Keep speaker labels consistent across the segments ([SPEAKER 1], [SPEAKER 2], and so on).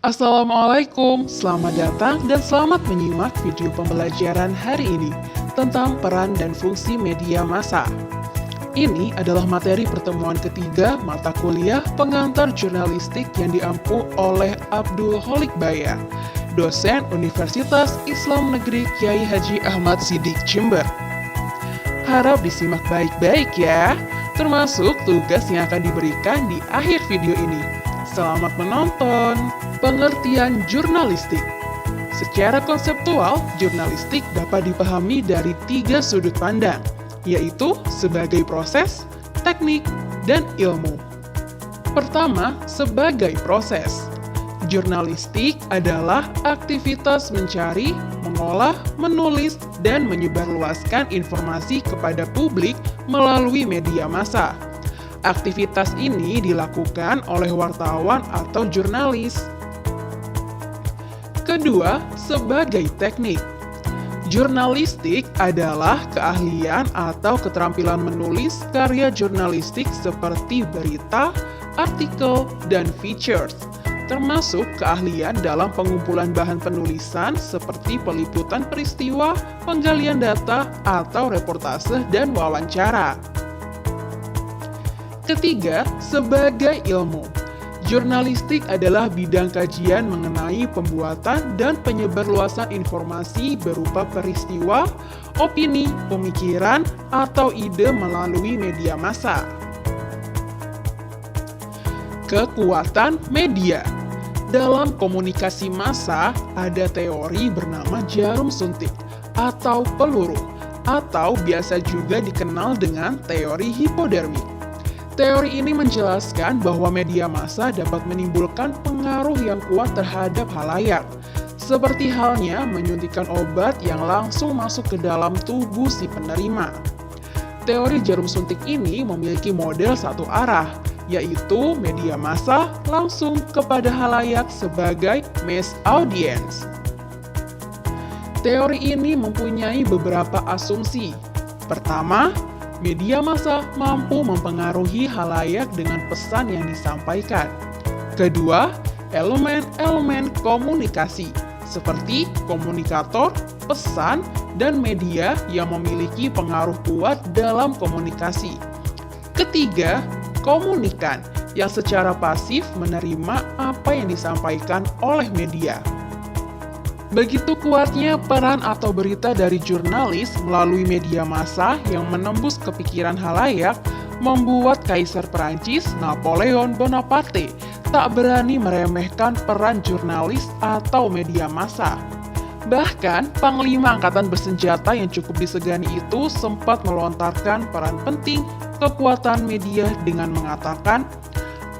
[SPEAKER 1] Assalamualaikum, selamat datang dan selamat menyimak video pembelajaran hari ini tentang peran dan fungsi media massa. Ini adalah materi pertemuan ketiga mata kuliah pengantar jurnalistik yang diampu oleh Abdul Holik Baya, dosen Universitas Islam Negeri Kiai Haji Ahmad Siddiq Jember. Harap disimak baik-baik ya, termasuk tugas yang akan diberikan di akhir video ini. Selamat menonton! Pengertian jurnalistik. Secara konseptual, jurnalistik dapat dipahami dari 3 sudut pandang, yaitu sebagai proses, teknik, dan ilmu. Pertama, sebagai proses. Jurnalistik adalah aktivitas mencari, mengolah, menulis, dan menyebarluaskan informasi kepada publik melalui media massa. Aktivitas ini dilakukan oleh wartawan atau jurnalis. Kedua, sebagai teknik. Jurnalistik adalah keahlian atau keterampilan menulis karya jurnalistik seperti berita, artikel, dan features, termasuk keahlian dalam pengumpulan bahan penulisan seperti peliputan peristiwa, penggalian data, atau reportase dan wawancara. Ketiga, sebagai ilmu. Jurnalistik adalah bidang kajian mengenai pembuatan dan penyebarluasan informasi berupa peristiwa, opini, pemikiran, atau ide melalui media massa. Kekuatan media. Dalam komunikasi massa, ada teori bernama jarum suntik atau peluru, atau biasa juga dikenal dengan teori hipodermik. Teori ini menjelaskan bahwa media massa dapat menimbulkan pengaruh yang kuat terhadap halayak, seperti halnya menyuntikkan obat yang langsung masuk ke dalam tubuh si penerima. Teori jarum suntik ini memiliki model satu arah, yaitu media massa langsung kepada halayak sebagai mass audience. Teori ini mempunyai beberapa asumsi. Pertama, media massa mampu mempengaruhi halayak dengan pesan yang disampaikan. Kedua, elemen-elemen komunikasi, seperti komunikator, pesan, dan media yang memiliki pengaruh kuat dalam komunikasi. Ketiga, komunikan, yang secara pasif menerima apa yang disampaikan oleh media. Begitu kuatnya peran atau berita dari jurnalis melalui media massa yang menembus kepikiran halayak, membuat Kaisar Perancis Napoleon Bonaparte tak berani meremehkan peran jurnalis atau media massa. Bahkan, Panglima Angkatan Bersenjata yang cukup disegani itu sempat melontarkan peran penting kekuatan media dengan mengatakan,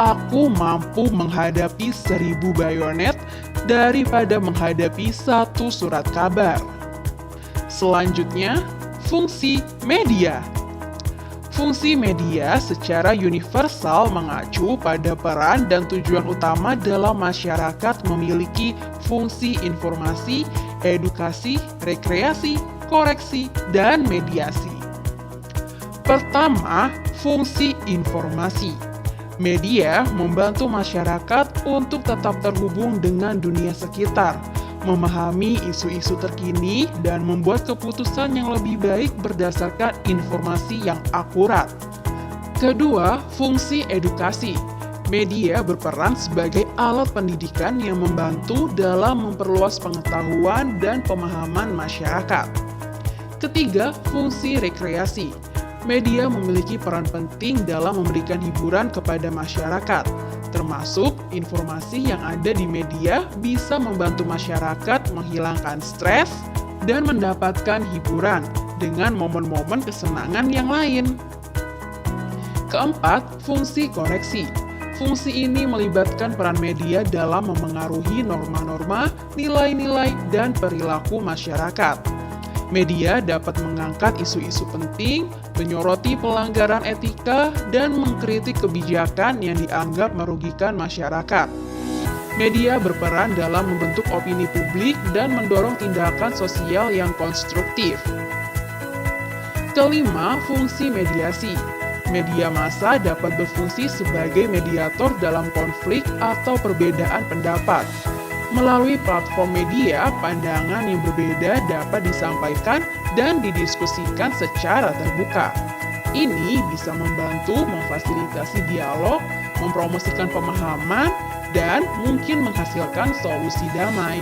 [SPEAKER 1] "Aku mampu menghadapi 1000 bayonet daripada menghadapi 1 surat kabar." Selanjutnya, fungsi media. Fungsi media secara universal mengacu pada peran dan tujuan utama dalam masyarakat memiliki fungsi informasi, edukasi, rekreasi, koreksi, dan mediasi. Pertama, fungsi informasi. Media membantu masyarakat untuk tetap terhubung dengan dunia sekitar, memahami isu-isu terkini, dan membuat keputusan yang lebih baik berdasarkan informasi yang akurat. Kedua, fungsi edukasi. Media berperan sebagai alat pendidikan yang membantu dalam memperluas pengetahuan dan pemahaman masyarakat. Ketiga, fungsi rekreasi. Media memiliki peran penting dalam memberikan hiburan kepada masyarakat, termasuk informasi yang ada di media bisa membantu masyarakat menghilangkan stres dan mendapatkan hiburan dengan momen-momen kesenangan yang lain. Keempat, fungsi koreksi. Fungsi ini melibatkan peran media dalam memengaruhi norma-norma, nilai-nilai, dan perilaku masyarakat. Media dapat mengangkat isu-isu penting, menyoroti pelanggaran etika, dan mengkritik kebijakan yang dianggap merugikan masyarakat. Media berperan dalam membentuk opini publik dan mendorong tindakan sosial yang konstruktif. Kelima, fungsi mediasi. Media massa dapat berfungsi sebagai mediator dalam konflik atau perbedaan pendapat. Melalui platform media, pandangan yang berbeda dapat disampaikan dan didiskusikan secara terbuka. Ini bisa membantu memfasilitasi dialog, mempromosikan pemahaman, dan mungkin menghasilkan solusi damai.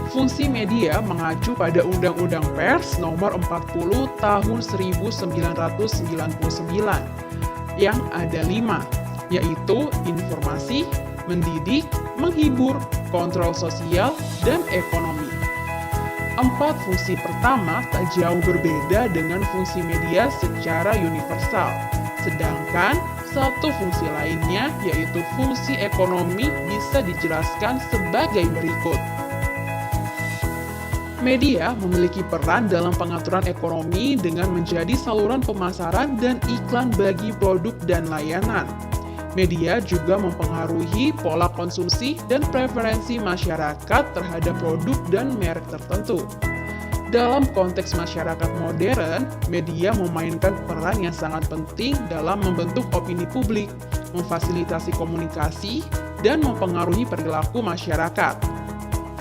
[SPEAKER 1] Fungsi media mengacu pada Undang-Undang Pers Nomor 40 Tahun 1999 yang ada 5, yaitu informasi, mendidik, menghibur, kontrol sosial, dan ekonomi. 4 fungsi pertama tak jauh berbeda dengan fungsi media secara universal, sedangkan satu fungsi lainnya, yaitu fungsi ekonomi, bisa dijelaskan sebagai berikut. Media memiliki peran dalam pengaturan ekonomi dengan menjadi saluran pemasaran dan iklan bagi produk dan layanan. Media juga mempengaruhi pola konsumsi dan preferensi masyarakat terhadap produk dan merek tertentu. Dalam konteks masyarakat modern, media memainkan peran yang sangat penting dalam membentuk opini publik, memfasilitasi komunikasi, dan mempengaruhi perilaku masyarakat.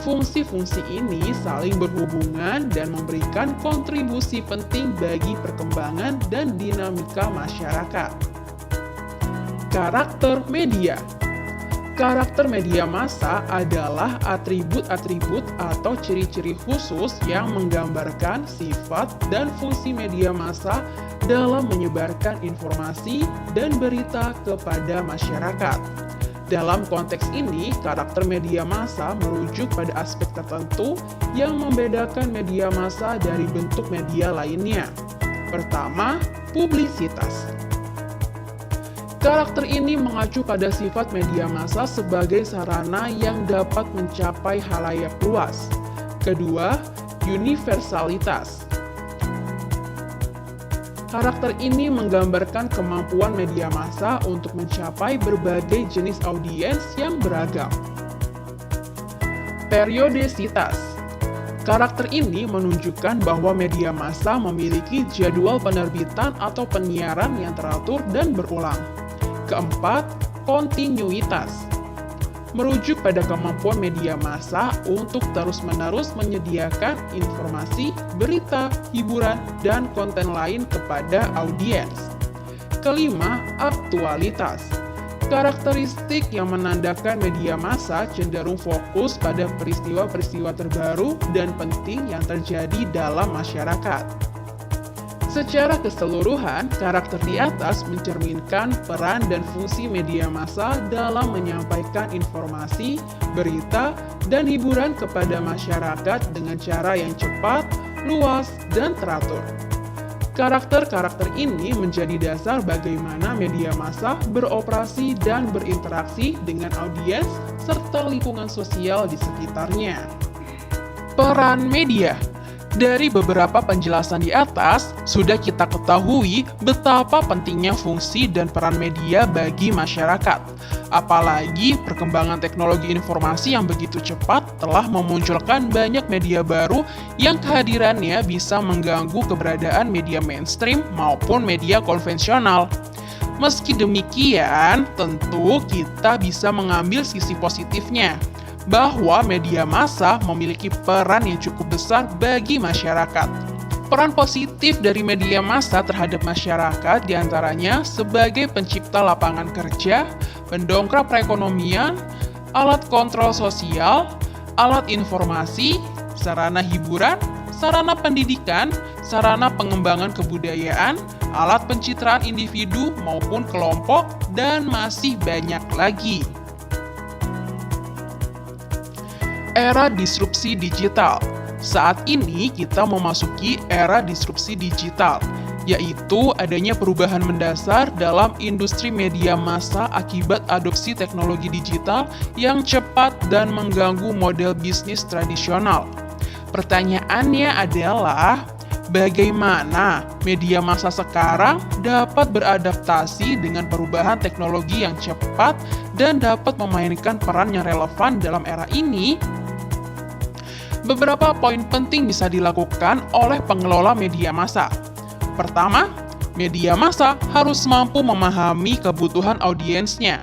[SPEAKER 1] Fungsi-fungsi ini saling berhubungan dan memberikan kontribusi penting bagi perkembangan dan dinamika masyarakat. Karakter media. Karakter media massa adalah atribut-atribut atau ciri-ciri khusus yang menggambarkan sifat dan fungsi media massa dalam menyebarkan informasi dan berita kepada masyarakat. Dalam konteks ini, karakter media massa merujuk pada aspek tertentu yang membedakan media massa dari bentuk media lainnya. Pertama, publisitas. Karakter ini mengacu pada sifat media massa sebagai sarana yang dapat mencapai khalayak luas. Kedua, universalitas. Karakter ini menggambarkan kemampuan media massa untuk mencapai berbagai jenis audiens yang beragam. Periodisitas. Karakter ini menunjukkan bahwa media massa memiliki jadwal penerbitan atau penyiaran yang teratur dan berulang. Keempat, kontinuitas. Merujuk pada kemampuan media massa untuk terus-menerus menyediakan informasi, berita, hiburan, dan konten lain kepada audiens. Kelima, aktualitas. Karakteristik yang menandakan media massa cenderung fokus pada peristiwa-peristiwa terbaru dan penting yang terjadi dalam masyarakat. Secara keseluruhan, karakter di atas mencerminkan peran dan fungsi media massa dalam menyampaikan informasi, berita, dan hiburan kepada masyarakat dengan cara yang cepat, luas, dan teratur. Karakter-karakter ini menjadi dasar bagaimana media massa beroperasi dan berinteraksi dengan audiens serta lingkungan sosial di sekitarnya. Peran media. Dari beberapa penjelasan di atas, sudah kita ketahui betapa pentingnya fungsi dan peran media bagi masyarakat. Apalagi perkembangan teknologi informasi yang begitu cepat telah memunculkan banyak media baru yang kehadirannya bisa mengganggu keberadaan media mainstream maupun media konvensional. Meski demikian, tentu kita bisa mengambil sisi positifnya, bahwa media massa memiliki peran yang cukup besar bagi masyarakat. Peran positif dari media massa terhadap masyarakat diantaranya sebagai pencipta lapangan kerja, pendongkrak perekonomian, alat kontrol sosial, alat informasi, sarana hiburan, sarana pendidikan, sarana pengembangan kebudayaan, alat pencitraan individu maupun kelompok, dan masih banyak lagi. Era disrupsi digital. Saat ini kita memasuki era disrupsi digital, yaitu adanya perubahan mendasar dalam industri media massa akibat adopsi teknologi digital yang cepat dan mengganggu model bisnis tradisional. Pertanyaannya adalah, bagaimana media massa sekarang dapat beradaptasi dengan perubahan teknologi yang cepat dan dapat memainkan peran yang relevan dalam era ini? Beberapa poin penting bisa dilakukan oleh pengelola media massa. Pertama, media massa harus mampu memahami kebutuhan audiensnya.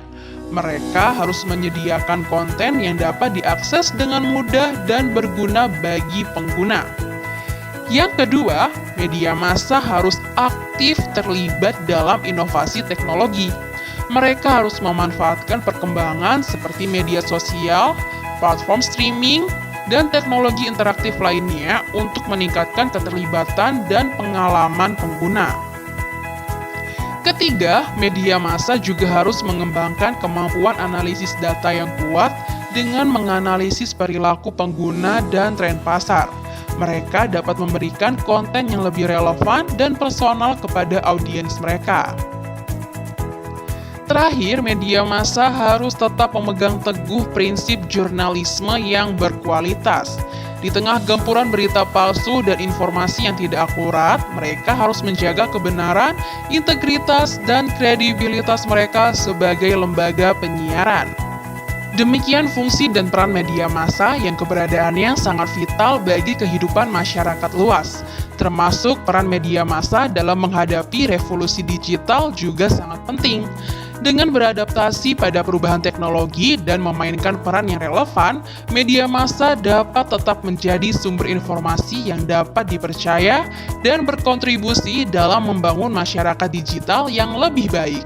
[SPEAKER 1] mereka harus menyediakan konten yang dapat diakses dengan mudah dan berguna bagi pengguna. Yang kedua, media massa harus aktif terlibat dalam inovasi teknologi. Mereka harus memanfaatkan perkembangan seperti media sosial, platform streaming, dan teknologi interaktif lainnya untuk meningkatkan keterlibatan dan pengalaman pengguna. Ketiga, media massa juga harus mengembangkan kemampuan analisis data yang kuat dengan menganalisis perilaku pengguna dan tren pasar. Mereka dapat memberikan konten yang lebih relevan dan personal kepada audiens mereka. Terakhir, media massa harus tetap memegang teguh prinsip jurnalisme yang berkualitas. Di tengah gempuran berita palsu dan informasi yang tidak akurat, mereka harus menjaga kebenaran, integritas, dan kredibilitas mereka sebagai lembaga penyiaran. Demikian fungsi dan peran media massa yang keberadaannya sangat vital bagi kehidupan masyarakat luas. Termasuk peran media massa dalam menghadapi revolusi digital juga sangat penting. Dengan beradaptasi pada perubahan teknologi dan memainkan peran yang relevan, media massa dapat tetap menjadi sumber informasi yang dapat dipercaya dan berkontribusi dalam membangun masyarakat digital yang lebih baik.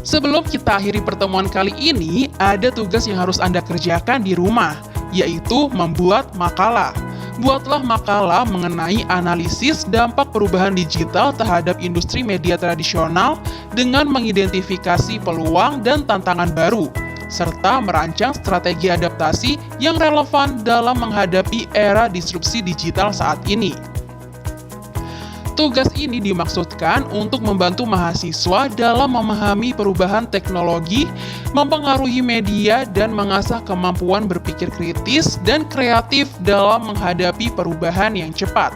[SPEAKER 1] Sebelum kita akhiri pertemuan kali ini, ada tugas yang harus Anda kerjakan di rumah, yaitu membuat makalah. Buatlah makalah mengenai analisis dampak perubahan digital terhadap industri media tradisional dengan mengidentifikasi peluang dan tantangan baru, serta merancang strategi adaptasi yang relevan dalam menghadapi era disrupsi digital saat ini. Tugas ini dimaksudkan untuk membantu mahasiswa dalam memahami perubahan teknologi, mempengaruhi media, dan mengasah kemampuan berpikir kritis dan kreatif dalam menghadapi perubahan yang cepat.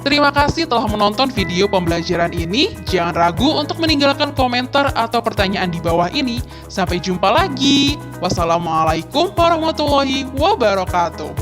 [SPEAKER 1] Terima kasih telah menonton video pembelajaran ini. Jangan ragu untuk meninggalkan komentar atau pertanyaan di bawah ini. Sampai jumpa lagi. Wassalamualaikum warahmatullahi wabarakatuh.